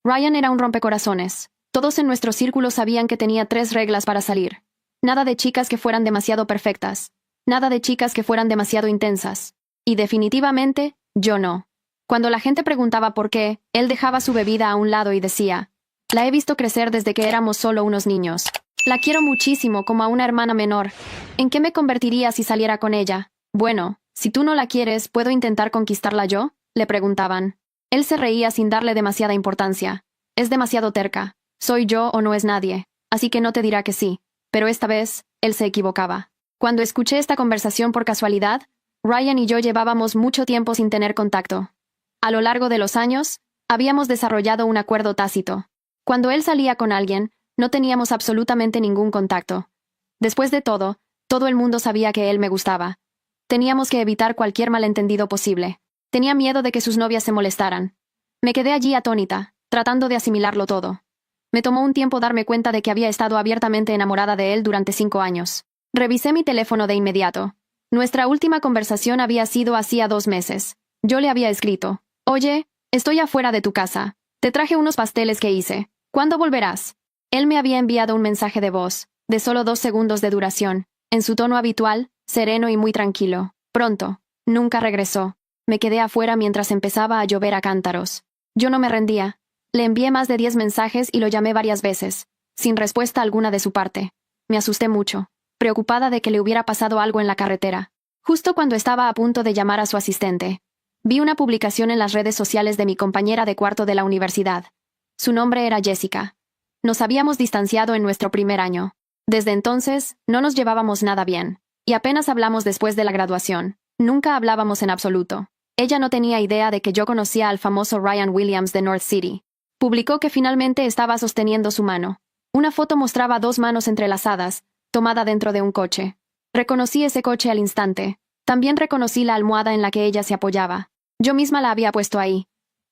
Ryan era un rompecorazones. Todos en nuestro círculo sabían que tenía 3 reglas para salir. Nada de chicas que fueran demasiado perfectas. Nada de chicas que fueran demasiado intensas. Y definitivamente, yo no. Cuando la gente preguntaba por qué, él dejaba su bebida a un lado y decía: la he visto crecer desde que éramos solo unos niños. La quiero muchísimo, como a una hermana menor. ¿En qué me convertiría si saliera con ella? Bueno, si tú no la quieres, ¿puedo intentar conquistarla yo?, le preguntaban. Él se reía sin darle demasiada importancia. Es demasiado terca. Soy yo o no es nadie, así que no te dirá que sí. Pero esta vez, él se equivocaba. Cuando escuché esta conversación por casualidad, Ryan y yo llevábamos mucho tiempo sin tener contacto. A lo largo de los años, habíamos desarrollado un acuerdo tácito. Cuando él salía con alguien, no teníamos absolutamente ningún contacto. Después de todo el mundo sabía que él me gustaba. Teníamos que evitar cualquier malentendido posible. Tenía miedo de que sus novias se molestaran. Me quedé allí atónita, tratando de asimilarlo todo. Me tomó un tiempo darme cuenta de que había estado abiertamente enamorada de él durante 5 años. Revisé mi teléfono de inmediato. Nuestra última conversación había sido hacía 2 meses. Yo le había escrito: oye, estoy afuera de tu casa. Te traje unos pasteles que hice. ¿Cuándo volverás? Él me había enviado un mensaje de voz, de solo 2 segundos de duración, en su tono habitual, sereno y muy tranquilo. Pronto. Nunca regresó. Me quedé afuera mientras empezaba a llover a cántaros. Yo no me rendía. Le envié más de 10 mensajes y lo llamé varias veces, sin respuesta alguna de su parte. Me asusté mucho, preocupada de que le hubiera pasado algo en la carretera. Justo cuando estaba a punto de llamar a su asistente, vi una publicación en las redes sociales de mi compañera de cuarto de la universidad. Su nombre era Jessica. Nos habíamos distanciado en nuestro primer año. Desde entonces, no nos llevábamos nada bien, y apenas hablamos después de la graduación. Nunca hablábamos en absoluto. Ella no tenía idea de que yo conocía al famoso Ryan Williams de North City. Publicó que finalmente estaba sosteniendo su mano. Una foto mostraba 2 manos entrelazadas, tomada dentro de un coche. Reconocí ese coche al instante. También reconocí la almohada en la que ella se apoyaba. Yo misma la había puesto ahí.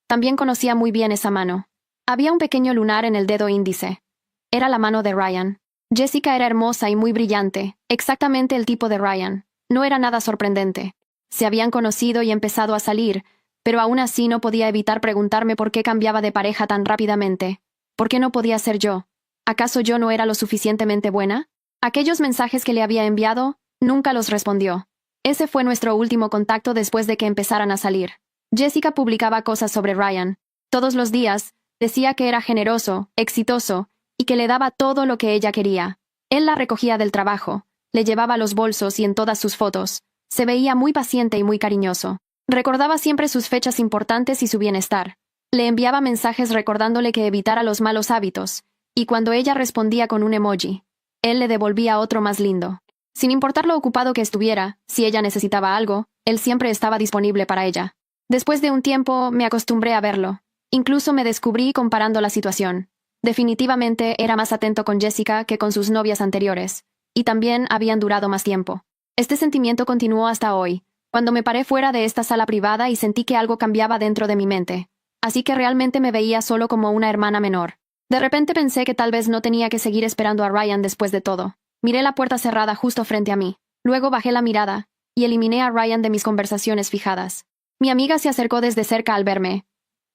También conocía muy bien esa mano. Había un pequeño lunar en el dedo índice. Era la mano de Ryan. Jessica era hermosa y muy brillante, exactamente el tipo de Ryan. No era nada sorprendente. Se habían conocido y empezado a salir, pero aún así no podía evitar preguntarme por qué cambiaba de pareja tan rápidamente. ¿Por qué no podía ser yo? ¿Acaso yo no era lo suficientemente buena? Aquellos mensajes que le había enviado, nunca los respondió. Ese fue nuestro último contacto después de que empezaran a salir. Jessica publicaba cosas sobre Ryan. Todos los días, decía que era generoso, exitoso, y que le daba todo lo que ella quería. Él la recogía del trabajo, le llevaba los bolsos y en todas sus fotos. Se veía muy paciente y muy cariñoso. Recordaba siempre sus fechas importantes y su bienestar. Le enviaba mensajes recordándole que evitara los malos hábitos, y cuando ella respondía con un emoji, él le devolvía otro más lindo. Sin importar lo ocupado que estuviera, si ella necesitaba algo, él siempre estaba disponible para ella. Después de un tiempo, me acostumbré a verlo. Incluso me descubrí comparando la situación. Definitivamente era más atento con Jessica que con sus novias anteriores, y también habían durado más tiempo. Este sentimiento continuó hasta hoy, cuando me paré fuera de esta sala privada y sentí que algo cambiaba dentro de mi mente. Así que realmente me veía solo como una hermana menor. De repente pensé que tal vez no tenía que seguir esperando a Ryan después de todo. Miré la puerta cerrada justo frente a mí. Luego bajé la mirada, y eliminé a Ryan de mis conversaciones fijadas. Mi amiga se acercó desde cerca al verme.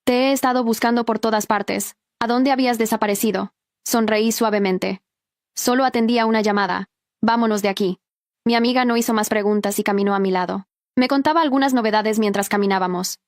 Te he estado buscando por todas partes. ¿A dónde habías desaparecido? Sonreí suavemente. Solo atendía una llamada. Vámonos de aquí. Mi amiga no hizo más preguntas y caminó a mi lado. Me contaba algunas novedades mientras caminábamos.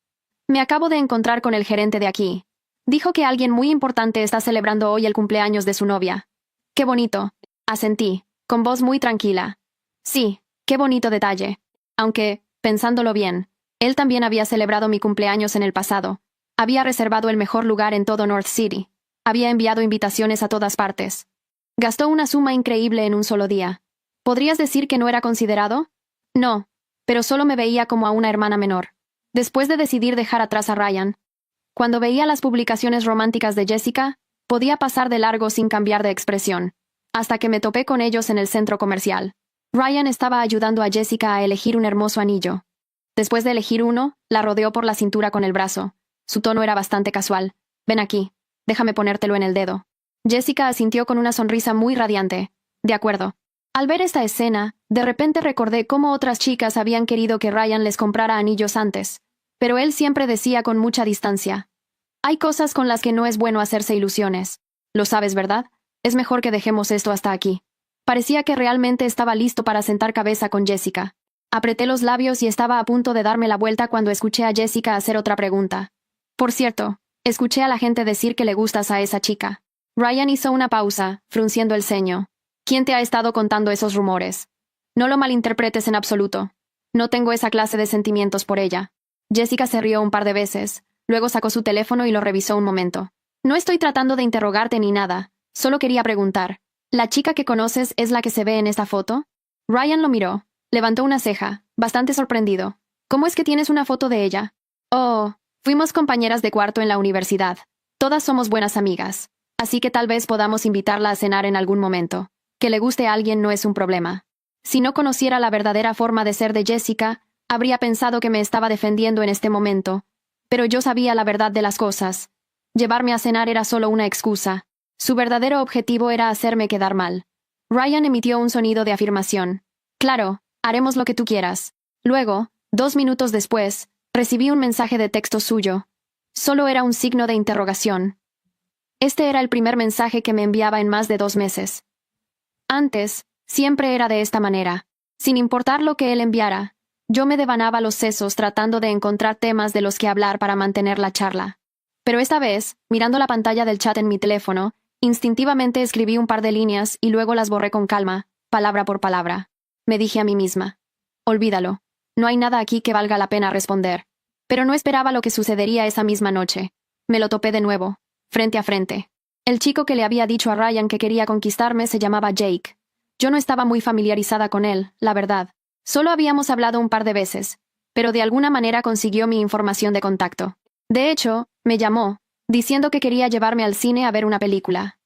Me acabo de encontrar con el gerente de aquí. Dijo que alguien muy importante está celebrando hoy el cumpleaños de su novia. Qué bonito. Asentí, con voz muy tranquila. Sí, qué bonito detalle. Aunque, pensándolo bien, él también había celebrado mi cumpleaños en el pasado. Había reservado el mejor lugar en todo North City. Había enviado invitaciones a todas partes. Gastó una suma increíble en un solo día. ¿Podrías decir que no era considerado? No, pero solo me veía como a una hermana menor. Después de decidir dejar atrás a Ryan, cuando veía las publicaciones románticas de Jessica, podía pasar de largo sin cambiar de expresión, hasta que me topé con ellos en el centro comercial. Ryan estaba ayudando a Jessica a elegir un hermoso anillo. Después de elegir uno, la rodeó por la cintura con el brazo. Su tono era bastante casual. Ven aquí, déjame ponértelo en el dedo. Jessica asintió con una sonrisa muy radiante. De acuerdo. Al ver esta escena, de repente recordé cómo otras chicas habían querido que Ryan les comprara anillos antes, pero él siempre decía con mucha distancia: Hay cosas con las que no es bueno hacerse ilusiones. Lo sabes, ¿verdad? Es mejor que dejemos esto hasta aquí. Parecía que realmente estaba listo para sentar cabeza con Jessica. Apreté los labios y estaba a punto de darme la vuelta cuando escuché a Jessica hacer otra pregunta. Por cierto, escuché a la gente decir que le gustas a esa chica. Ryan hizo una pausa, frunciendo el ceño. ¿Quién te ha estado contando esos rumores? No lo malinterpretes en absoluto. No tengo esa clase de sentimientos por ella. Jessica se rió un par de veces, luego sacó su teléfono y lo revisó un momento. No estoy tratando de interrogarte ni nada, solo quería preguntar. ¿La chica que conoces es la que se ve en esta foto? Ryan lo miró, levantó una ceja, bastante sorprendido. ¿Cómo es que tienes una foto de ella? Oh, fuimos compañeras de cuarto en la universidad. Todas somos buenas amigas. Así que tal vez podamos invitarla a cenar en algún momento. Que le guste a alguien no es un problema. Si no conociera la verdadera forma de ser de Jessica, habría pensado que me estaba defendiendo en este momento. Pero yo sabía la verdad de las cosas. Llevarme a cenar era solo una excusa. Su verdadero objetivo era hacerme quedar mal. Ryan emitió un sonido de afirmación. Claro, haremos lo que tú quieras. Luego, 2 minutos después, recibí un mensaje de texto suyo. Solo era un signo de interrogación. Este era el primer mensaje que me enviaba en más de 2 meses. Antes, siempre era de esta manera. Sin importar lo que él enviara, yo me devanaba los sesos tratando de encontrar temas de los que hablar para mantener la charla. Pero esta vez, mirando la pantalla del chat en mi teléfono, instintivamente escribí un par de líneas y luego las borré con calma, palabra por palabra. Me dije a mí misma. Olvídalo. No hay nada aquí que valga la pena responder. Pero no esperaba lo que sucedería esa misma noche. Me lo topé de nuevo, frente a frente. El chico que le había dicho a Ryan que quería conquistarme se llamaba Jake. Yo no estaba muy familiarizada con él, la verdad. Solo habíamos hablado un par de veces, pero de alguna manera consiguió mi información de contacto. De hecho, me llamó, diciendo que quería llevarme al cine a ver una película.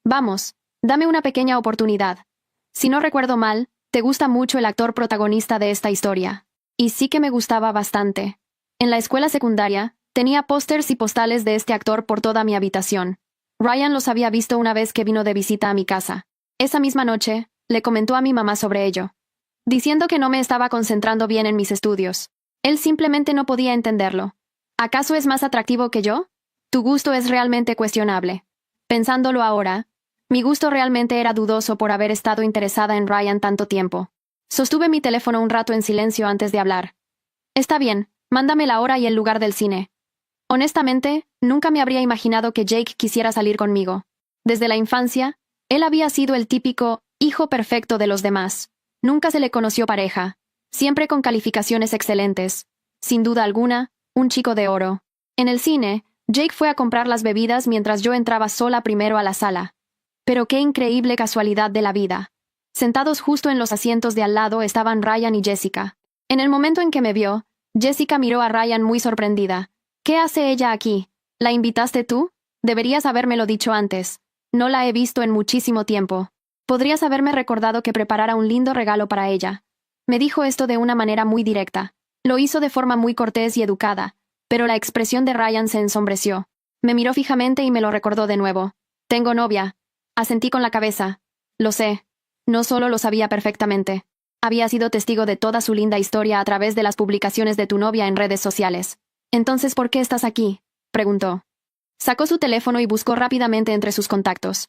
Vamos, dame una pequeña oportunidad. Si no recuerdo mal, te gusta mucho el actor protagonista de esta historia. Y sí que me gustaba bastante. En la escuela secundaria, tenía pósters y postales de este actor por toda mi habitación. Ryan los había visto una vez que vino de visita a mi casa. Esa misma noche, le comentó a mi mamá sobre ello, diciendo que no me estaba concentrando bien en mis estudios. Él simplemente no podía entenderlo. ¿Acaso es más atractivo que yo? Tu gusto es realmente cuestionable. Pensándolo ahora, mi gusto realmente era dudoso por haber estado interesada en Ryan tanto tiempo. Sostuve mi teléfono un rato en silencio antes de hablar. Está bien, mándame la hora y el lugar del cine. Honestamente, nunca me habría imaginado que Jake quisiera salir conmigo. Desde la infancia, él había sido el típico hijo perfecto de los demás. Nunca se le conoció pareja, siempre con calificaciones excelentes. Sin duda alguna, un chico de oro. En el cine, Jake fue a comprar las bebidas mientras yo entraba sola primero a la sala. Pero qué increíble casualidad de la vida. Sentados justo en los asientos de al lado estaban Ryan y Jessica. En el momento en que me vio, Jessica miró a Ryan muy sorprendida. ¿Qué hace ella aquí? ¿La invitaste tú? Deberías habérmelo dicho antes. No la he visto en muchísimo tiempo. Podrías haberme recordado que preparara un lindo regalo para ella. Me dijo esto de una manera muy directa. Lo hizo de forma muy cortés y educada, pero la expresión de Ryan se ensombreció. Me miró fijamente y me lo recordó de nuevo. Tengo novia. Asentí con la cabeza. Lo sé. No solo lo sabía perfectamente. Había sido testigo de toda su linda historia a través de las publicaciones de tu novia en redes sociales. Entonces, ¿por qué estás aquí?, preguntó. Sacó su teléfono y buscó rápidamente entre sus contactos.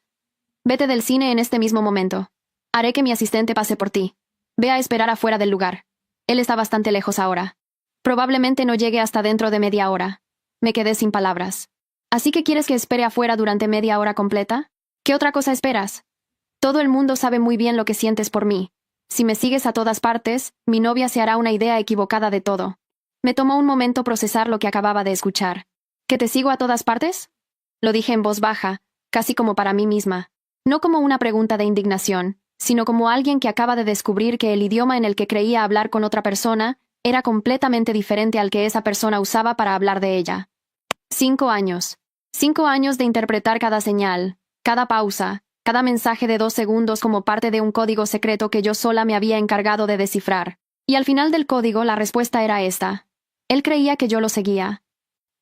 Vete del cine en este mismo momento. Haré que mi asistente pase por ti. Ve a esperar afuera del lugar. Él está bastante lejos ahora. Probablemente no llegue hasta dentro de media hora. Me quedé sin palabras. ¿Así que quieres que espere afuera durante media hora completa? ¿Qué otra cosa esperas? Todo el mundo sabe muy bien lo que sientes por mí. Si me sigues a todas partes, mi novia se hará una idea equivocada de todo. Me tomó un momento procesar lo que acababa de escuchar. ¿Que te sigo a todas partes? Lo dije en voz baja, casi como para mí misma. No como una pregunta de indignación, sino como alguien que acaba de descubrir que el idioma en el que creía hablar con otra persona era completamente diferente al que esa persona usaba para hablar de ella. 5 años. 5 años de interpretar cada señal, cada pausa, cada mensaje de 2 segundos como parte de un código secreto que yo sola me había encargado de descifrar. Y al final del código la respuesta era esta. Él creía que yo lo seguía.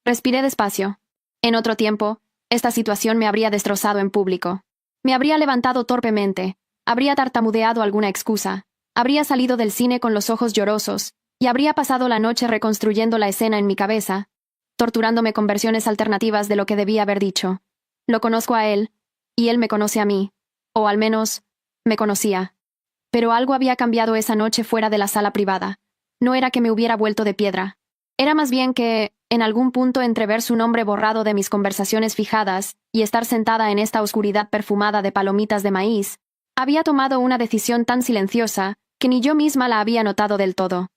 Respiré despacio. En otro tiempo, esta situación me habría destrozado en público. Me habría levantado torpemente, habría tartamudeado alguna excusa, habría salido del cine con los ojos llorosos, y habría pasado la noche reconstruyendo la escena en mi cabeza. torturándome con versiones alternativas de lo que debía haber dicho. Lo conozco a él, y él me conoce a mí. O al menos, me conocía. Pero algo había cambiado esa noche fuera de la sala privada. No era que me hubiera vuelto de piedra. Era más bien que, en algún punto entre ver su nombre borrado de mis conversaciones fijadas y estar sentada en esta oscuridad perfumada de palomitas de maíz, había tomado una decisión tan silenciosa que ni yo misma la había notado del todo.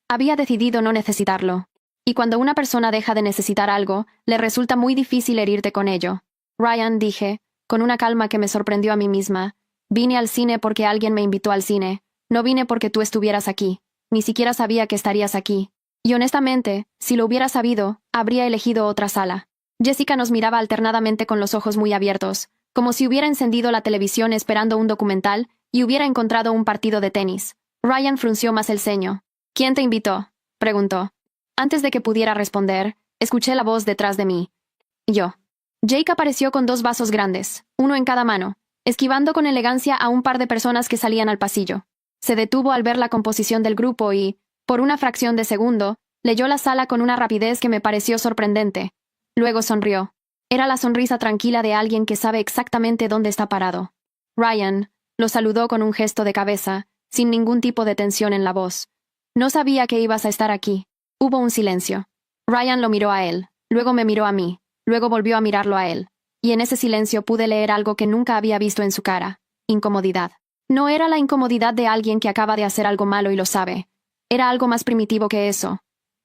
Había decidido no necesitarlo. Y cuando una persona deja de necesitar algo, le resulta muy difícil herirte con ello. Ryan, dije, con una calma que me sorprendió a mí misma, vine al cine porque alguien me invitó al cine. No vine porque tú estuvieras aquí. Ni siquiera sabía que estarías aquí. Y honestamente, si lo hubiera sabido, habría elegido otra sala. Jessica nos miraba alternadamente con los ojos muy abiertos, como si hubiera encendido la televisión esperando un documental y hubiera encontrado un partido de tenis. Ryan frunció más el ceño. ¿Quién te invitó?, preguntó. Antes de que pudiera responder, escuché la voz detrás de mí. Yo. Jake apareció con 2 vasos grandes, uno en cada mano, esquivando con elegancia a un par de personas que salían al pasillo. Se detuvo al ver la composición del grupo y, por una fracción de segundo, leyó la sala con una rapidez que me pareció sorprendente. Luego sonrió. Era la sonrisa tranquila de alguien que sabe exactamente dónde está parado. Ryan lo saludó con un gesto de cabeza, sin ningún tipo de tensión en la voz. No sabía que ibas a estar aquí. Hubo un silencio. Ryan lo miró a él, luego me miró a mí, luego volvió a mirarlo a él. Y en ese silencio pude leer algo que nunca había visto en su cara. Incomodidad. No era la incomodidad de alguien que acaba de hacer algo malo y lo sabe. Era algo más primitivo que eso.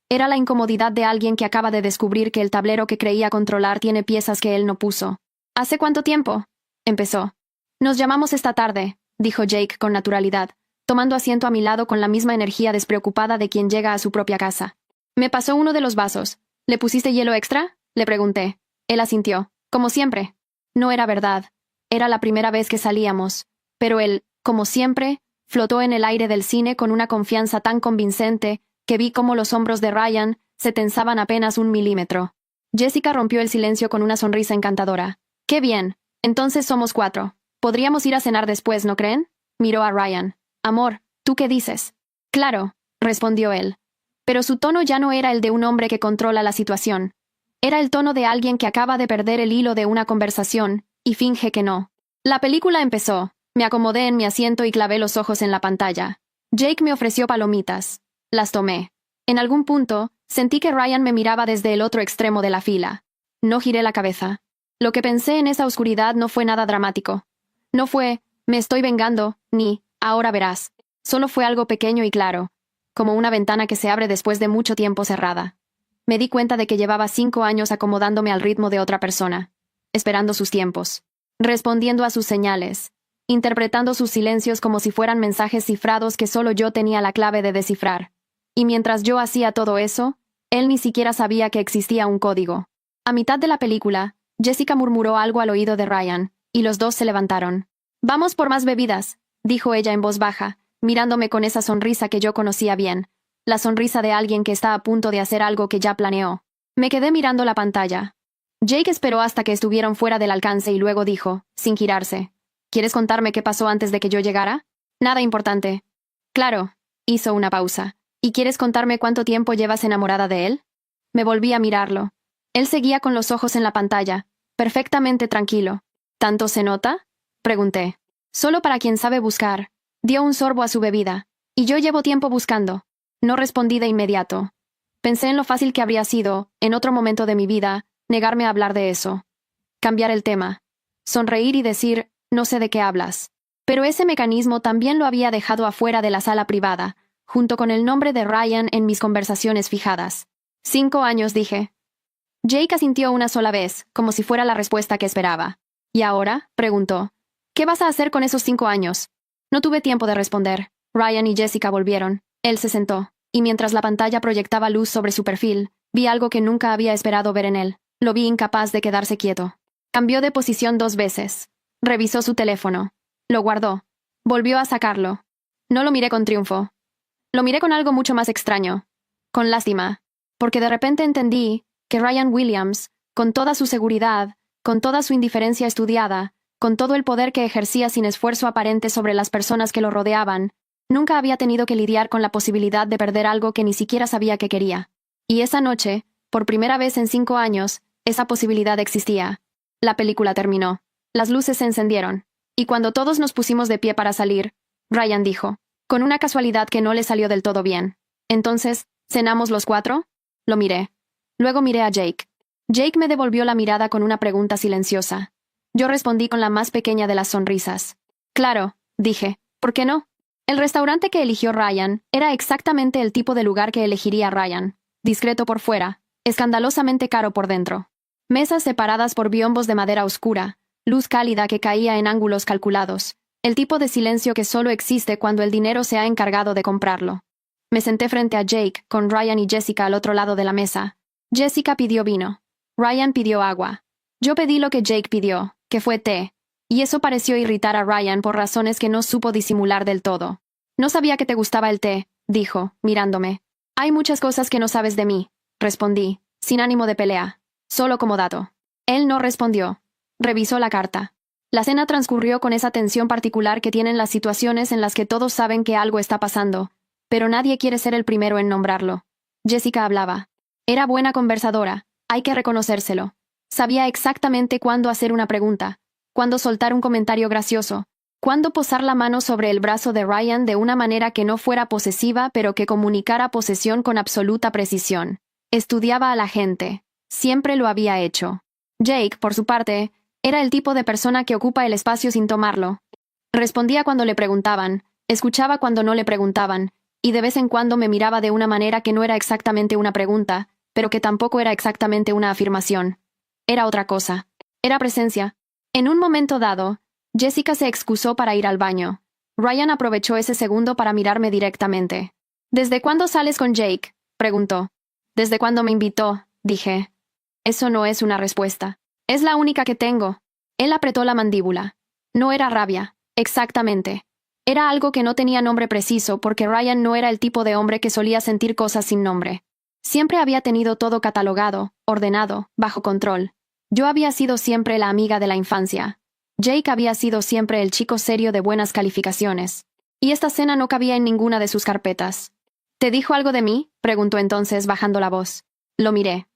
Era la incomodidad de alguien que acaba de descubrir que el tablero que creía controlar tiene piezas que él no puso. ¿Hace cuánto tiempo?, empezó. Nos llamamos esta tarde, dijo Jake con naturalidad, tomando asiento a mi lado con la misma energía despreocupada de quien llega a su propia casa. Me pasó uno de los vasos. ¿Le pusiste hielo extra?, le pregunté. Él asintió. Como siempre. No era verdad. Era la primera vez que salíamos. Pero él, como siempre, flotó en el aire del cine con una confianza tan convincente que vi cómo los hombros de Ryan se tensaban apenas 1 milímetro. Jessica rompió el silencio con una sonrisa encantadora. «¡Qué bien! Entonces somos 4. Podríamos ir a cenar después, ¿no creen?», miró a Ryan. «Amor, ¿tú qué dices?». «Claro», respondió él. Pero su tono ya no era el de un hombre que controla la situación. Era el tono de alguien que acaba de perder el hilo de una conversación y finge que no. La película empezó. Me acomodé en mi asiento y clavé los ojos en la pantalla. Jake me ofreció palomitas. Las tomé. En algún punto, sentí que Ryan me miraba desde el otro extremo de la fila. No giré la cabeza. Lo que pensé en esa oscuridad no fue nada dramático. No fue, me estoy vengando, ni, ahora verás. Solo fue algo pequeño y claro, como una ventana que se abre después de mucho tiempo cerrada. Me di cuenta de que llevaba 5 años acomodándome al ritmo de otra persona, esperando sus tiempos, respondiendo a sus señales, interpretando sus silencios como si fueran mensajes cifrados que solo yo tenía la clave de descifrar. Y mientras yo hacía todo eso, él ni siquiera sabía que existía un código. A mitad de la película, Jessica murmuró algo al oído de Ryan, y los dos se levantaron. «Vamos por más bebidas», dijo ella en voz baja, mirándome con esa sonrisa que yo conocía bien, la sonrisa de alguien que está a punto de hacer algo que ya planeó. Me quedé mirando la pantalla. Jake esperó hasta que estuvieron fuera del alcance y luego dijo, sin girarse, «¿Quieres contarme qué pasó antes de que yo llegara?». «Nada importante». «Claro», hizo una pausa. «¿Y quieres contarme cuánto tiempo llevas enamorada de él?». Me volví a mirarlo. Él seguía con los ojos en la pantalla, perfectamente tranquilo. «¿Tanto se nota?», pregunté. «Solo para quien sabe buscar». Dio un sorbo a su bebida. «Y yo llevo tiempo buscando». No respondí de inmediato. Pensé en lo fácil que habría sido, en otro momento de mi vida, negarme a hablar de eso. Cambiar el tema. Sonreír y decir, no sé de qué hablas. Pero ese mecanismo también lo había dejado afuera de la sala privada, junto con el nombre de Ryan en mis conversaciones fijadas. 5 años, dije. Jake asintió una sola vez, como si fuera la respuesta que esperaba. ¿Y ahora?, preguntó. ¿Qué vas a hacer con esos 5 años? No tuve tiempo de responder. Ryan y Jessica volvieron. Él se sentó, y mientras la pantalla proyectaba luz sobre su perfil, vi algo que nunca había esperado ver en él. Lo vi incapaz de quedarse quieto. Cambió de posición 2 veces. Revisó su teléfono. Lo guardó. Volvió a sacarlo. No lo miré con triunfo. Lo miré con algo mucho más extraño. Con lástima. Porque de repente entendí que Ryan Williams, con toda su seguridad, con toda su indiferencia estudiada, con todo el poder que ejercía sin esfuerzo aparente sobre las personas que lo rodeaban, nunca había tenido que lidiar con la posibilidad de perder algo que ni siquiera sabía que quería. Y esa noche, Por primera vez en 5 años, esa posibilidad existía. La película terminó. Las luces se encendieron. Y cuando todos nos pusimos de pie para salir, Ryan dijo, con una casualidad que no le salió del todo bien. Entonces, ¿cenamos los 4? Lo miré. Luego miré a Jake. Jake me devolvió la mirada con una pregunta silenciosa. Yo respondí con la más pequeña de las sonrisas. Claro, dije, ¿por qué no? El restaurante que eligió Ryan era exactamente el tipo de lugar que elegiría Ryan. Discreto por fuera, escandalosamente caro por dentro. Mesas separadas por biombos de madera oscura, luz cálida que caía en ángulos calculados, el tipo de silencio que solo existe cuando el dinero se ha encargado de comprarlo. Me senté frente a Jake, con Ryan y Jessica al otro lado de la mesa. Jessica pidió vino. Ryan pidió agua. Yo pedí lo que Jake pidió, que fue té, y eso pareció irritar a Ryan por razones que no supo disimular del todo. No sabía que te gustaba el té, dijo, mirándome. Hay muchas cosas que no sabes de mí, respondí, sin ánimo de pelea, solo como dato. Él no respondió. Revisó la carta. La cena transcurrió con esa tensión particular que tienen las situaciones en las que todos saben que algo está pasando, pero nadie quiere ser el primero en nombrarlo. Jessica hablaba. Era buena conversadora, hay que reconocérselo. Sabía exactamente cuándo hacer una pregunta, cuándo soltar un comentario gracioso, cuándo posar la mano sobre el brazo de Ryan de una manera que no fuera posesiva pero que comunicara posesión con absoluta precisión. Estudiaba a la gente. Siempre lo había hecho. Jake, por su parte, era el tipo de persona que ocupa el espacio sin tomarlo. Respondía cuando le preguntaban, escuchaba cuando no le preguntaban, y de vez en cuando me miraba de una manera que no era exactamente una pregunta, pero que tampoco era exactamente una afirmación. Era otra cosa. Era presencia. En un momento dado, Jessica se excusó para ir al baño. Ryan aprovechó ese segundo para mirarme directamente. ¿Desde cuándo sales con Jake?, preguntó. Desde cuando me invitó, dije. Eso no es una respuesta. Es la única que tengo. Él apretó la mandíbula. No era rabia, exactamente. Era algo que no tenía nombre preciso porque Ryan no era el tipo de hombre que solía sentir cosas sin nombre. Siempre había tenido todo catalogado, ordenado, bajo control. Yo había sido siempre la amiga de la infancia. Jake había sido siempre el chico serio de buenas calificaciones. Y esta cena no cabía en ninguna de sus carpetas. ¿Te dijo algo de mí?, preguntó entonces, bajando la voz. Lo miré.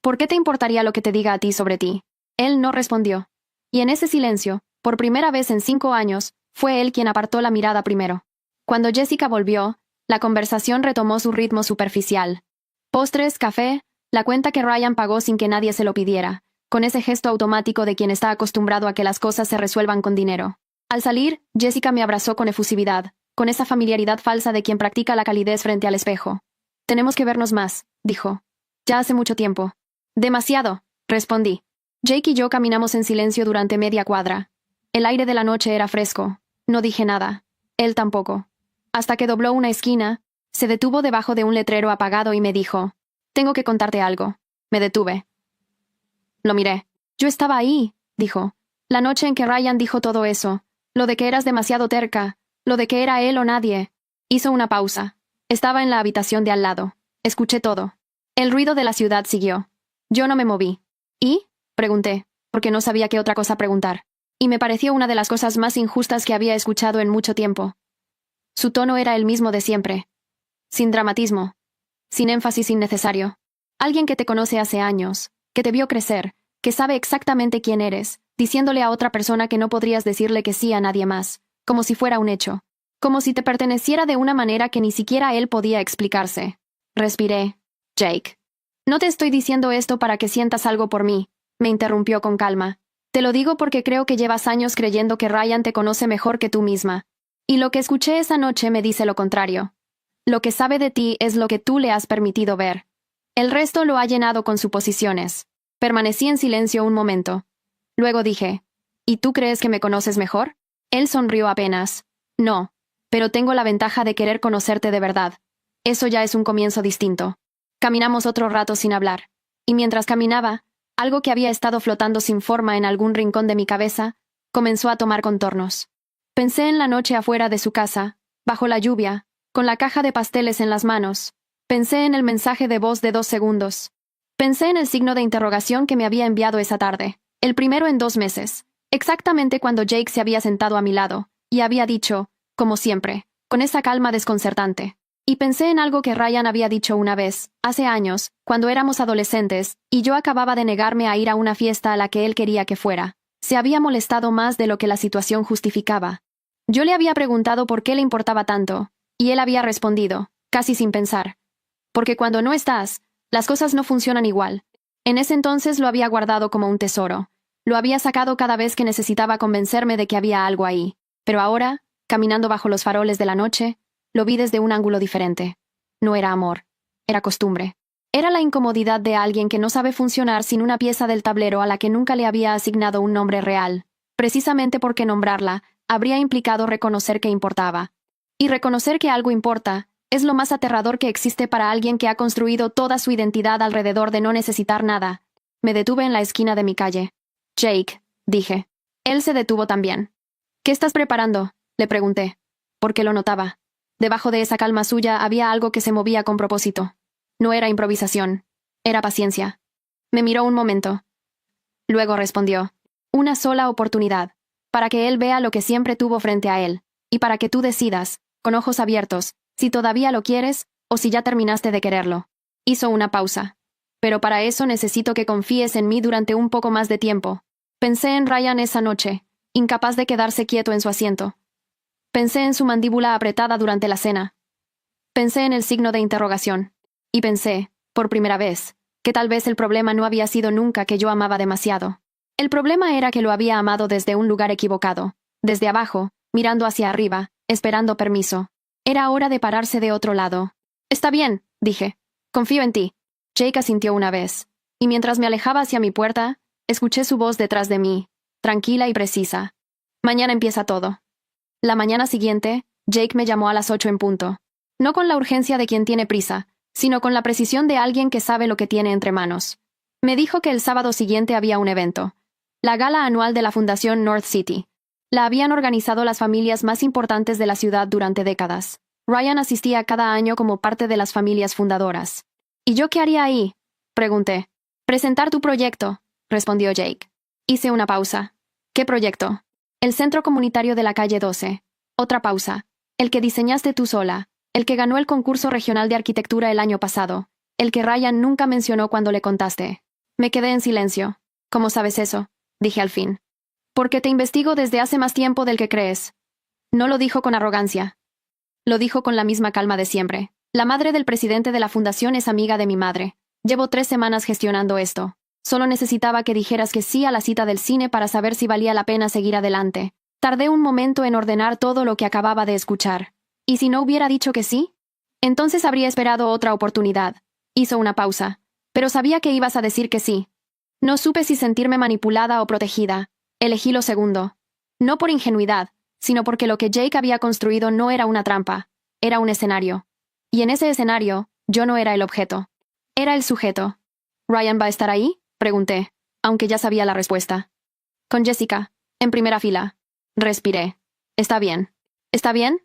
¿Por qué te importaría lo que te diga a ti sobre ti? Él no respondió. Y en ese silencio, por primera vez en 5 años, fue él quien apartó la mirada primero. Cuando Jessica volvió, la conversación retomó su ritmo superficial. Postres, café, la cuenta que Ryan pagó sin que nadie se lo pidiera, con ese gesto automático de quien está acostumbrado a que las cosas se resuelvan con dinero. Al salir, Jessica me abrazó con efusividad, con esa familiaridad falsa de quien practica la calidez frente al espejo. Tenemos que vernos más, dijo. Ya hace mucho tiempo. Demasiado, respondí. Jake y yo caminamos en silencio durante media cuadra. El aire de la noche era fresco. No dije nada. Él tampoco. Hasta que dobló una esquina, se detuvo debajo de un letrero apagado y me dijo, «Tengo que contarte algo». Me detuve. Lo miré. «Yo estaba ahí», dijo. «La noche en que Ryan dijo todo eso. Lo de que eras demasiado terca. Lo de que era él o nadie». Hizo una pausa. Estaba en la habitación de al lado. Escuché todo. El ruido de la ciudad siguió. Yo no me moví. ¿Y?, pregunté, porque no sabía qué otra cosa preguntar. Y me pareció una de las cosas más injustas que había escuchado en mucho tiempo. Su tono era el mismo de siempre. Sin dramatismo. Sin énfasis innecesario. Alguien que te conoce hace años, que te vio crecer, que sabe exactamente quién eres, diciéndole a otra persona que no podrías decirle que sí a nadie más, como si fuera un hecho. Como si te perteneciera de una manera que ni siquiera él podía explicarse. Respiré. Jake. No te estoy diciendo esto para que sientas algo por mí, me interrumpió con calma. Te lo digo porque creo que llevas años creyendo que Ryan te conoce mejor que tú misma. Y lo que escuché esa noche me dice lo contrario. Lo que sabe de ti es lo que tú le has permitido ver. El resto lo ha llenado con suposiciones. Permanecí en silencio un momento. Luego dije, ¿y tú crees que me conoces mejor? Él sonrió apenas. No, pero tengo la ventaja de querer conocerte de verdad. Eso ya es un comienzo distinto. Caminamos otro rato sin hablar. Y mientras caminaba, algo que había estado flotando sin forma en algún rincón de mi cabeza, comenzó a tomar contornos. Pensé en la noche afuera de su casa, bajo la lluvia, con la caja de pasteles en las manos. Pensé en el mensaje de voz de 2 segundos. Pensé en el signo de interrogación que me había enviado esa tarde, el primero en 2 meses, exactamente cuando Jake se había sentado a mi lado, y había dicho, como siempre, con esa calma desconcertante, Y pensé en algo que Ryan había dicho una vez, hace años, cuando éramos adolescentes, y yo acababa de negarme a ir a una fiesta a la que él quería que fuera. Se había molestado más de lo que la situación justificaba. Yo le había preguntado por qué le importaba tanto, y él había respondido, casi sin pensar. Porque cuando no estás, las cosas no funcionan igual. En ese entonces lo había guardado como un tesoro. Lo había sacado cada vez que necesitaba convencerme de que había algo ahí. Pero ahora, caminando bajo los faroles de la noche, lo vi desde un ángulo diferente. No era amor. Era costumbre. Era la incomodidad de alguien que no sabe funcionar sin una pieza del tablero a la que nunca le había asignado un nombre real. Precisamente porque nombrarla habría implicado reconocer que importaba. Y reconocer que algo importa es lo más aterrador que existe para alguien que ha construido toda su identidad alrededor de no necesitar nada. Me detuve en la esquina de mi calle. Jake, dije. Él se detuvo también. ¿Qué estás preparando?, le pregunté. Porque lo notaba. Debajo de esa calma suya había algo que se movía con propósito. No era improvisación. Era paciencia. Me miró un momento. Luego respondió. Una sola oportunidad. Para que él vea lo que siempre tuvo frente a él. Y para que tú decidas, con ojos abiertos, si todavía lo quieres, o si ya terminaste de quererlo. Hizo una pausa. Pero para eso necesito que confíes en mí durante un poco más de tiempo. Pensé en Ryan esa noche, incapaz de quedarse quieto en su asiento. Pensé en su mandíbula apretada durante la cena. Pensé en el signo de interrogación. Y pensé, por primera vez, que tal vez el problema no había sido nunca que yo amaba demasiado. El problema era que lo había amado desde un lugar equivocado, desde abajo, mirando hacia arriba, esperando permiso. Era hora de pararse de otro lado. Está bien, dije. Confío en ti. Jake asintió una vez. Y mientras me alejaba hacia mi puerta, escuché su voz detrás de mí, tranquila y precisa. Mañana empieza todo. La mañana siguiente, Jake me llamó a las 8 en punto. No con la urgencia de quien tiene prisa, sino con la precisión de alguien que sabe lo que tiene entre manos. Me dijo que el sábado siguiente había un evento. La gala anual de la Fundación North City. La habían organizado las familias más importantes de la ciudad durante décadas. Ryan asistía cada año como parte de las familias fundadoras. ¿Y yo qué haría ahí?, pregunté. Presentar tu proyecto, respondió Jake. Hice una pausa. ¿Qué proyecto? El centro comunitario de la calle 12. Otra pausa. El que diseñaste tú sola. El que ganó el concurso regional de arquitectura el año pasado. El que Ryan nunca mencionó cuando le contaste. Me quedé en silencio. ¿Cómo sabes eso?, dije al fin. Porque te investigo desde hace más tiempo del que crees. No lo dijo con arrogancia. Lo dijo con la misma calma de siempre. La madre del presidente de la fundación es amiga de mi madre. Llevo 3 semanas gestionando esto. Solo necesitaba que dijeras que sí a la cita del cine para saber si valía la pena seguir adelante. Tardé un momento en ordenar todo lo que acababa de escuchar. ¿Y si no hubiera dicho que sí? Entonces habría esperado otra oportunidad. Hizo una pausa. Pero sabía que ibas a decir que sí. No supe si sentirme manipulada o protegida. Elegí lo segundo. No por ingenuidad, sino porque lo que Jake había construido no era una trampa. Era un escenario. Y en ese escenario, yo no era el objeto. Era el sujeto. ¿Ryan va a estar ahí?, pregunté, aunque ya sabía la respuesta. Con Jessica, en primera fila. Respiré. Está bien. ¿Está bien?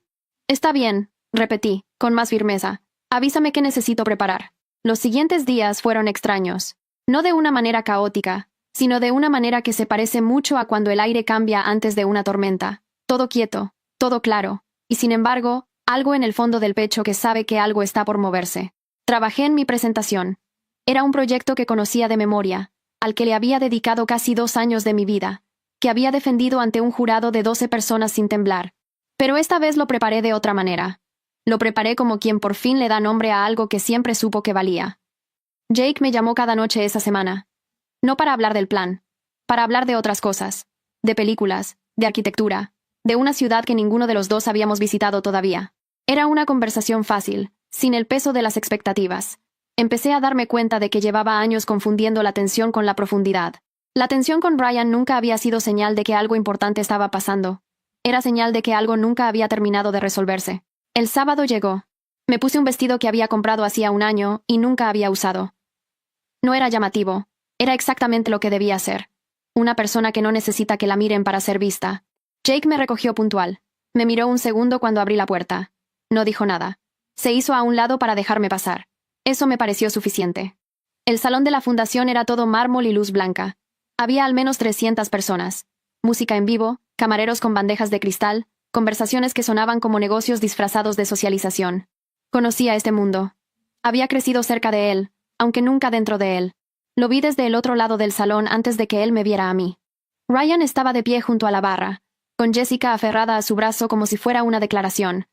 Está bien, repetí, con más firmeza. Avísame que necesito preparar. Los siguientes días fueron extraños. No de una manera caótica, sino de una manera que se parece mucho a cuando el aire cambia antes de una tormenta. Todo quieto, todo claro, y sin embargo, algo en el fondo del pecho que sabe que algo está por moverse. Trabajé en mi presentación. Era un proyecto que conocía de memoria, al que le había dedicado casi 2 años de mi vida, que había defendido ante un jurado de 12 personas sin temblar. Pero esta vez lo preparé de otra manera. Lo preparé como quien por fin le da nombre a algo que siempre supo que valía. Jake me llamó cada noche esa semana. No para hablar del plan, para hablar de otras cosas, de películas, de arquitectura, de una ciudad que ninguno de los dos habíamos visitado todavía. Era una conversación fácil, sin el peso de las expectativas. Empecé a darme cuenta de que llevaba años confundiendo la tensión con la profundidad. La tensión con Ryan nunca había sido señal de que algo importante estaba pasando. Era señal de que algo nunca había terminado de resolverse. El sábado llegó. Me puse un vestido que había comprado hacía 1 año y nunca había usado. No era llamativo. Era exactamente lo que debía ser. Una persona que no necesita que la miren para ser vista. Jake me recogió puntual. Me miró un segundo cuando abrí la puerta. No dijo nada. Se hizo a un lado para dejarme pasar. Eso me pareció suficiente. El salón de la fundación era todo mármol y luz blanca. Había al menos 300 personas. Música en vivo, camareros con bandejas de cristal, conversaciones que sonaban como negocios disfrazados de socialización. Conocía este mundo. Había crecido cerca de él, aunque nunca dentro de él. Lo vi desde el otro lado del salón antes de que él me viera a mí. Ryan estaba de pie junto a la barra, con Jessica aferrada a su brazo como si fuera una declaración.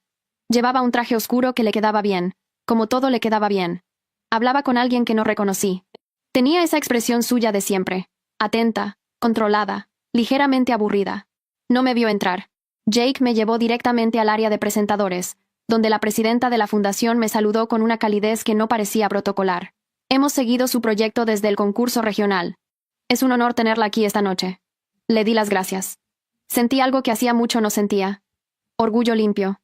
Llevaba un traje oscuro que le quedaba bien, como todo le quedaba bien. Hablaba con alguien que no reconocí. Tenía esa expresión suya de siempre, atenta, controlada, ligeramente aburrida. No me vio entrar. Jake me llevó directamente al área de presentadores, donde la presidenta de la fundación me saludó con una calidez que no parecía protocolar. Hemos seguido su proyecto desde el concurso regional. Es un honor tenerla aquí esta noche. Le di las gracias. Sentí algo que hacía mucho no sentía. Orgullo limpio.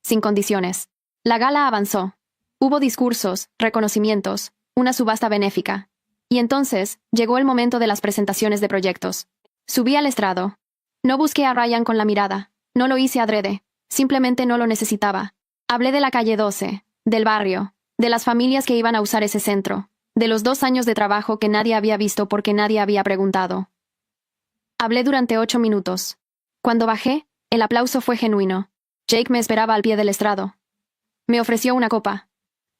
Sin condiciones. La gala avanzó. Hubo discursos, reconocimientos, una subasta benéfica. Y entonces, llegó el momento de las presentaciones de proyectos. Subí al estrado. No busqué a Ryan con la mirada. No lo hice adrede. Simplemente no lo necesitaba. Hablé de la calle 12, del barrio, de las familias que iban a usar ese centro, de los 2 años de trabajo que nadie había visto porque nadie había preguntado. Hablé durante 8 minutos. Cuando bajé, el aplauso fue genuino. Jake me esperaba al pie del estrado. Me ofreció una copa.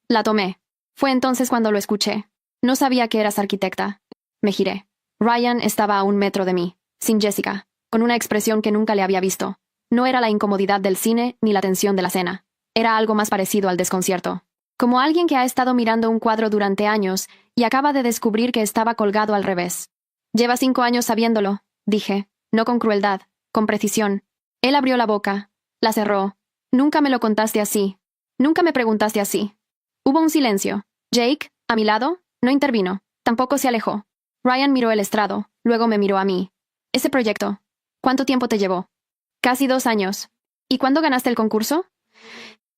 La tomé. Fue entonces cuando lo escuché. No sabía que eras arquitecta. Me giré. Ryan estaba a 1 metro de mí, sin Jessica, con una expresión que nunca le había visto. No era la incomodidad del cine ni la tensión de la cena. Era algo más parecido al desconcierto. Como alguien que ha estado mirando un cuadro durante años y acaba de descubrir que estaba colgado al revés. Lleva 5 años sabiéndolo, dije, no con crueldad, con precisión. Él abrió la boca, la cerró. Nunca me lo contaste así. Nunca me preguntaste así. Hubo un silencio. Jake, a mi lado, no intervino. Tampoco se alejó. Ryan miró el estrado, luego me miró a mí. Ese proyecto. ¿Cuánto tiempo te llevó? Casi 2 años. ¿Y cuándo ganaste el concurso?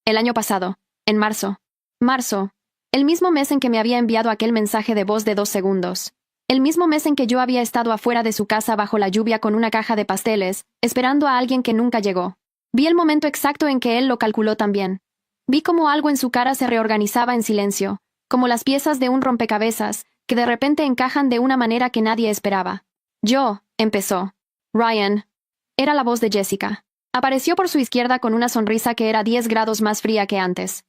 El año pasado, en marzo. Marzo. El mismo mes en que me había enviado aquel mensaje de voz de 2 segundos. El mismo mes en que yo había estado afuera de su casa bajo la lluvia con una caja de pasteles, esperando a alguien que nunca llegó. Vi el momento exacto en que él lo calculó también. Vi cómo algo en su cara se reorganizaba en silencio, como las piezas de un rompecabezas, que de repente encajan de una manera que nadie esperaba. Empezó. Ryan. Era la voz de Jessica. Apareció por su izquierda con una sonrisa que era 10 grados más fría que antes.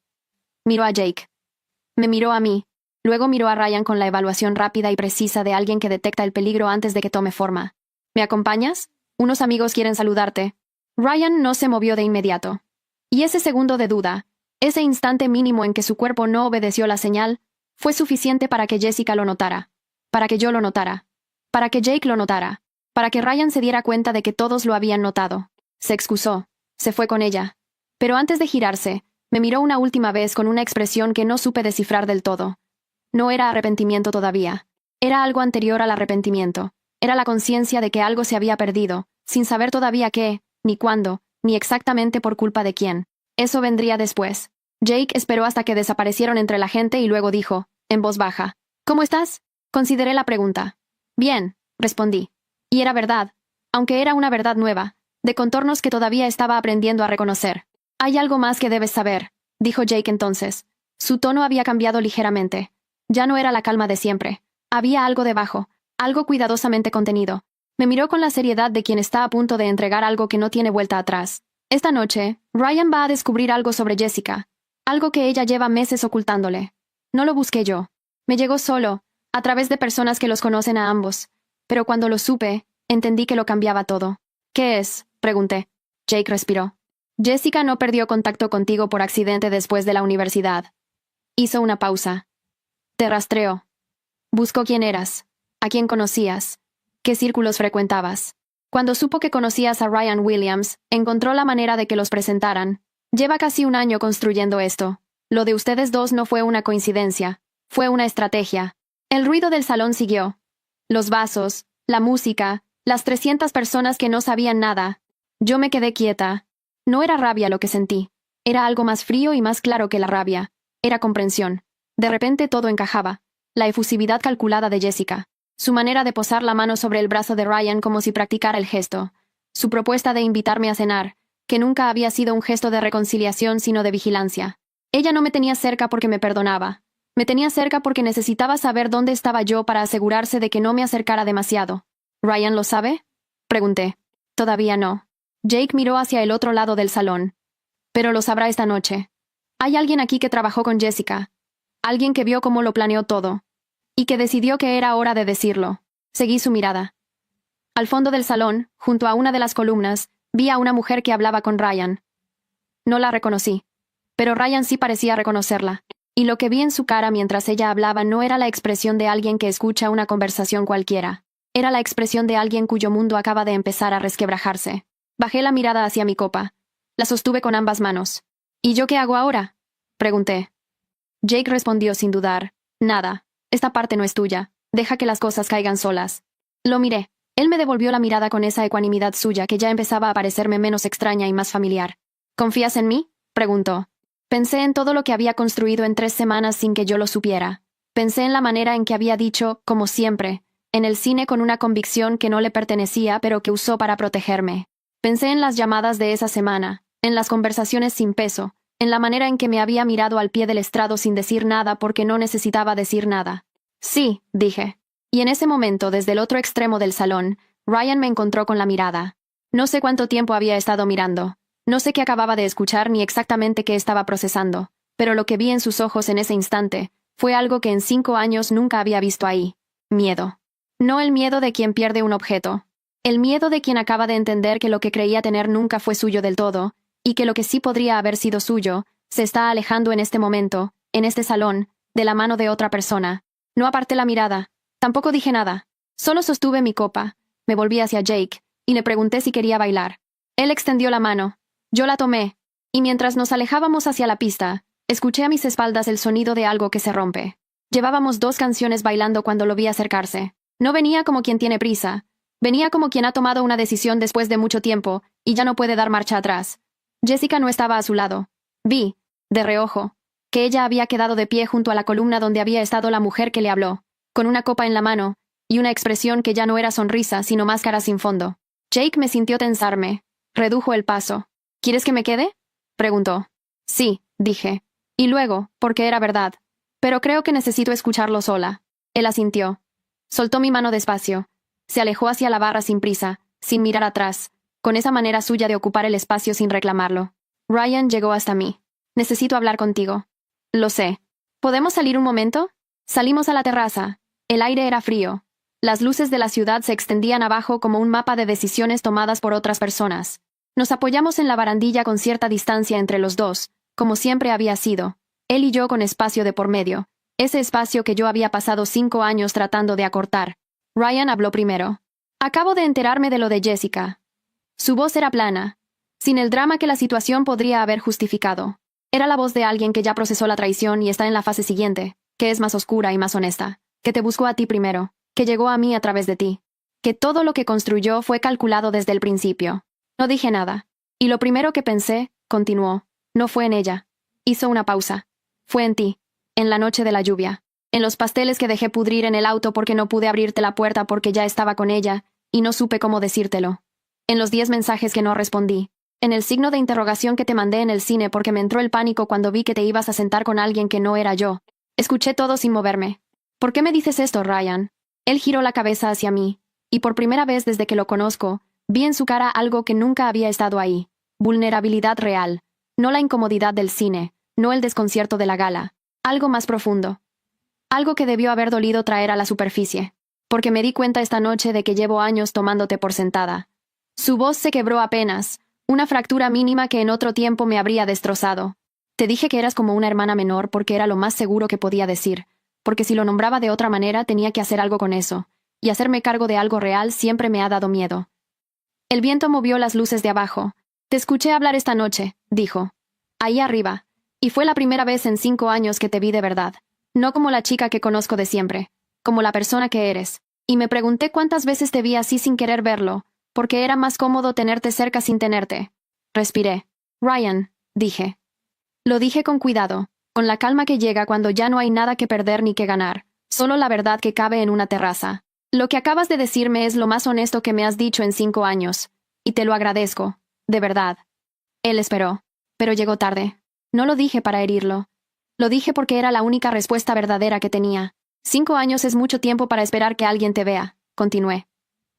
Miró a Jake. Me miró a mí. Luego miró a Ryan con la evaluación rápida y precisa de alguien que detecta el peligro antes de que tome forma. ¿Me acompañas? Unos amigos quieren saludarte. Ryan no se movió de inmediato. Y ese segundo de duda, ese instante mínimo en que su cuerpo no obedeció la señal, fue suficiente para que Jessica lo notara. Para que yo lo notara. Para que Jake lo notara. Para que Ryan se diera cuenta de que todos lo habían notado. Se excusó. Se fue con ella. Pero antes de girarse, me miró una última vez con una expresión que no supe descifrar del todo. No era arrepentimiento todavía. Era algo anterior al arrepentimiento. Era la conciencia de que algo se había perdido, sin saber todavía qué, ni cuándo, ni exactamente por culpa de quién. Eso vendría después. Jake esperó hasta que desaparecieron entre la gente y luego dijo, en voz baja, ¿cómo estás? Consideré la pregunta. Bien, respondí. Y era verdad, aunque era una verdad nueva, de contornos que todavía estaba aprendiendo a reconocer. Hay algo más que debes saber, dijo Jake entonces. Su tono había cambiado ligeramente. Ya no era la calma de siempre. Había algo debajo, algo cuidadosamente contenido. Me miró con la seriedad de quien está a punto de entregar algo que no tiene vuelta atrás. Esta noche, Ryan va a descubrir algo sobre Jessica, algo que ella lleva meses ocultándole. No lo busqué yo. Me llegó solo, a través de personas que los conocen a ambos. Pero cuando lo supe, entendí que lo cambiaba todo. ¿Qué es? Pregunté. Jake respiró. Jessica no perdió contacto contigo por accidente después de la universidad. Hizo una pausa. Te rastreó. Buscó quién eras, a quién conocías, qué círculos frecuentabas. Cuando supo que conocías a Ryan Williams, encontró la manera de que los presentaran. Lleva casi 1 año construyendo esto. Lo de ustedes dos no fue una coincidencia, fue una estrategia. El ruido del salón siguió. Los vasos, la música, las 300 personas que no sabían nada. Yo me quedé quieta. No era rabia lo que sentí. Era algo más frío y más claro que la rabia. Era comprensión. De repente todo encajaba. La efusividad calculada de Jessica. Su manera de posar la mano sobre el brazo de Ryan como si practicara el gesto. Su propuesta de invitarme a cenar, que nunca había sido un gesto de reconciliación sino de vigilancia. Ella no me tenía cerca porque me perdonaba. Me tenía cerca porque necesitaba saber dónde estaba yo para asegurarse de que no me acercara demasiado. ¿Ryan lo sabe? Pregunté. Todavía no. Jake miró hacia el otro lado del salón. Pero lo sabrá esta noche. Hay alguien aquí que trabajó con Jessica. Alguien que vio cómo lo planeó todo. Y que decidió que era hora de decirlo. Seguí su mirada. Al fondo del salón, junto a una de las columnas, vi a una mujer que hablaba con Ryan. No la reconocí. Pero Ryan sí parecía reconocerla. Y lo que vi en su cara mientras ella hablaba no era la expresión de alguien que escucha una conversación cualquiera. Era la expresión de alguien cuyo mundo acaba de empezar a resquebrajarse. Bajé la mirada hacia mi copa. La sostuve con ambas manos. ¿Y yo qué hago ahora?, pregunté. Jake respondió sin dudar. Nada. Esta parte no es tuya. Deja que las cosas caigan solas. Lo miré. Él me devolvió la mirada con esa ecuanimidad suya que ya empezaba a parecerme menos extraña y más familiar. ¿Confías en mí?, preguntó. Pensé en todo lo que había construido en 3 semanas sin que yo lo supiera. Pensé en la manera en que había dicho, como siempre, en el cine con una convicción que no le pertenecía pero que usó para protegerme. Pensé en las llamadas de esa semana, en las conversaciones sin peso, en la manera en que me había mirado al pie del estrado sin decir nada porque no necesitaba decir nada. Sí, dije. Y en ese momento, desde el otro extremo del salón, Ryan me encontró con la mirada. No sé cuánto tiempo había estado mirando. No sé qué acababa de escuchar ni exactamente qué estaba procesando, pero lo que vi en sus ojos en ese instante fue algo que en 5 años nunca había visto ahí. Miedo. No el miedo de quien pierde un objeto. El miedo de quien acaba de entender que lo que creía tener nunca fue suyo del todo, y que lo que sí podría haber sido suyo, se está alejando en este momento, en este salón, de la mano de otra persona. No aparté la mirada. Tampoco dije nada. Solo sostuve mi copa. Me volví hacia Jake, y le pregunté si quería bailar. Él extendió la mano. Yo la tomé, y mientras nos alejábamos hacia la pista, escuché a mis espaldas el sonido de algo que se rompe. Llevábamos 2 canciones bailando cuando lo vi acercarse. No venía como quien tiene prisa. Venía como quien ha tomado una decisión después de mucho tiempo, y ya no puede dar marcha atrás. Jessica no estaba a su lado. Vi, de reojo, que ella había quedado de pie junto a la columna donde había estado la mujer que le habló, con una copa en la mano, y una expresión que ya no era sonrisa sino máscara sin fondo. Jake me sintió tensarme. Redujo el paso. ¿Quieres que me quede?, preguntó. Sí, dije. Y luego, porque era verdad. Pero creo que necesito escucharlo sola. Él asintió. Soltó mi mano despacio. Se alejó hacia la barra sin prisa, sin mirar atrás, con esa manera suya de ocupar el espacio sin reclamarlo. Ryan llegó hasta mí. Necesito hablar contigo. Lo sé. ¿Podemos salir un momento? Salimos a la terraza. El aire era frío. Las luces de la ciudad se extendían abajo como un mapa de decisiones tomadas por otras personas. Nos apoyamos en la barandilla con cierta distancia entre los dos, como siempre había sido, él y yo con espacio de por medio, ese espacio que yo había pasado 5 años tratando de acortar. Ryan habló primero. Acabo de enterarme de lo de Jessica. Su voz era plana, sin el drama que la situación podría haber justificado. Era la voz de alguien que ya procesó la traición y está en la fase siguiente, que es más oscura y más honesta, que te buscó a ti primero, que llegó a mí a través de ti, que todo lo que construyó fue calculado desde el principio. No dije nada. Y lo primero que pensé, continuó, no fue en ella. Hizo una pausa. Fue en ti. En la noche de la lluvia. En los pasteles que dejé pudrir en el auto porque no pude abrirte la puerta porque ya estaba con ella, y no supe cómo decírtelo. En los 10 mensajes que no respondí. En el signo de interrogación que te mandé en el cine porque me entró el pánico cuando vi que te ibas a sentar con alguien que no era yo. Escuché todo sin moverme. ¿Por qué me dices esto, Ryan? Él giró la cabeza hacia mí, y por primera vez desde que lo conozco, vi en su cara algo que nunca había estado ahí. Vulnerabilidad real. No la incomodidad del cine, no el desconcierto de la gala. Algo más profundo. Algo que debió haber dolido traer a la superficie. Porque me di cuenta esta noche de que llevo años tomándote por sentada. Su voz se quebró apenas, una fractura mínima que en otro tiempo me habría destrozado. Te dije que eras como una hermana menor porque era lo más seguro que podía decir, porque si lo nombraba de otra manera tenía que hacer algo con eso, y hacerme cargo de algo real siempre me ha dado miedo. El viento movió las luces de abajo. Te escuché hablar esta noche, dijo. Ahí arriba. Y fue la primera vez en 5 años que te vi de verdad. No como la chica que conozco de siempre. Como la persona que eres. Y me pregunté cuántas veces te vi así sin querer verlo, porque era más cómodo tenerte cerca sin tenerte. Respiré. Ryan, dije. Lo dije con cuidado, con la calma que llega cuando ya no hay nada que perder ni que ganar, solo la verdad que cabe en una terraza. Lo que acabas de decirme es lo más honesto que me has dicho en 5 años, y te lo agradezco, de verdad. Él esperó, pero llegó tarde. No lo dije para herirlo. Lo dije porque era la única respuesta verdadera que tenía. 5 años es mucho tiempo para esperar que alguien te vea, continué.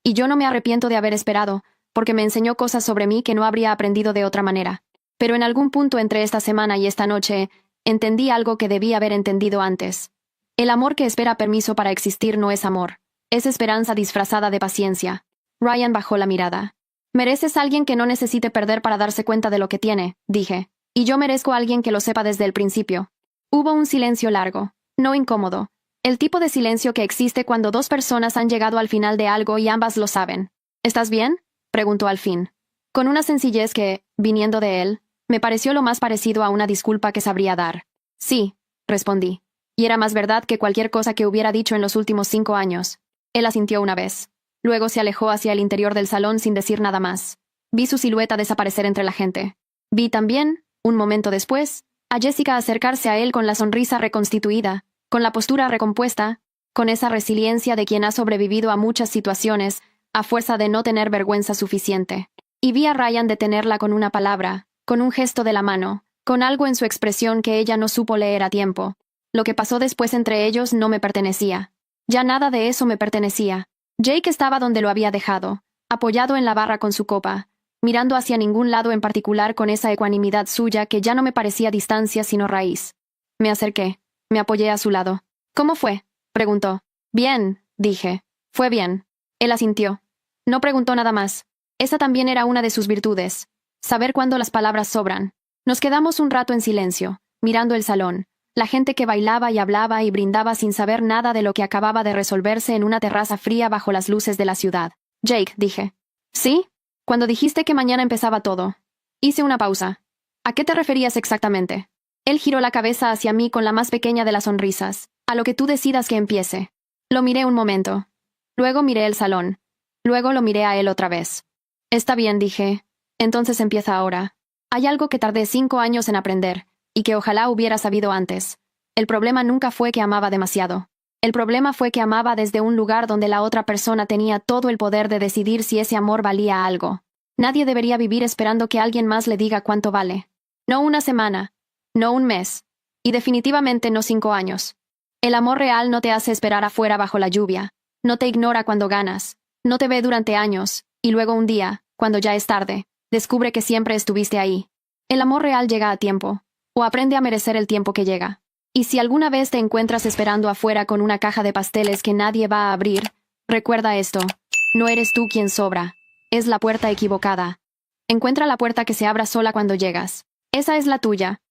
Y yo no me arrepiento de haber esperado, porque me enseñó cosas sobre mí que no habría aprendido de otra manera. Pero en algún punto entre esta semana y esta noche, entendí algo que debí haber entendido antes. El amor que espera permiso para existir no es amor. Es esperanza disfrazada de paciencia. Ryan bajó la mirada. Mereces a alguien que no necesite perder para darse cuenta de lo que tiene, dije. Y yo merezco a alguien que lo sepa desde el principio. Hubo un silencio largo, no incómodo. El tipo de silencio que existe cuando dos personas han llegado al final de algo y ambas lo saben. ¿Estás bien?, preguntó al fin. Con una sencillez que, viniendo de él, me pareció lo más parecido a una disculpa que sabría dar. Sí, respondí. Y era más verdad que cualquier cosa que hubiera dicho en los últimos 5 años. Él asintió una vez. Luego se alejó hacia el interior del salón sin decir nada más. Vi su silueta desaparecer entre la gente. Vi también, un momento después, a Jessica acercarse a él con la sonrisa reconstituida, con la postura recompuesta, con esa resiliencia de quien ha sobrevivido a muchas situaciones, a fuerza de no tener vergüenza suficiente. Y vi a Ryan detenerla con una palabra, con un gesto de la mano, con algo en su expresión que ella no supo leer a tiempo. Lo que pasó después entre ellos no me pertenecía. Ya nada de eso me pertenecía. Jake estaba donde lo había dejado, apoyado en la barra con su copa, mirando hacia ningún lado en particular con esa ecuanimidad suya que ya no me parecía distancia sino raíz. Me acerqué. Me apoyé a su lado. ¿Cómo fue?, preguntó. Bien, dije. Fue bien. Él asintió. No preguntó nada más. Esa también era una de sus virtudes. Saber cuándo las palabras sobran. Nos quedamos un rato en silencio, mirando el salón. La gente que bailaba y hablaba y brindaba sin saber nada de lo que acababa de resolverse en una terraza fría bajo las luces de la ciudad. Jake, dije. ¿Sí? Cuando dijiste que mañana empezaba todo. Hice una pausa. ¿A qué te referías exactamente? Él giró la cabeza hacia mí con la más pequeña de las sonrisas. A lo que tú decidas que empiece. Lo miré un momento. Luego miré el salón. Luego lo miré a él otra vez. Está bien, dije. Entonces empieza ahora. Hay algo que tardé 5 años en aprender, y que ojalá hubiera sabido antes. El problema nunca fue que amaba demasiado. El problema fue que amaba desde un lugar donde la otra persona tenía todo el poder de decidir si ese amor valía algo. Nadie debería vivir esperando que alguien más le diga cuánto vale. No una semana. No un mes. Y definitivamente no 5 años. El amor real no te hace esperar afuera bajo la lluvia. No te ignora cuando ganas. No te ve durante años. Y luego un día, cuando ya es tarde, descubre que siempre estuviste ahí. El amor real llega a tiempo. O aprende a merecer el tiempo que llega. Y si alguna vez te encuentras esperando afuera con una caja de pasteles que nadie va a abrir, recuerda esto. No eres tú quien sobra. Es la puerta equivocada. Encuentra la puerta que se abra sola cuando llegas. Esa es la tuya.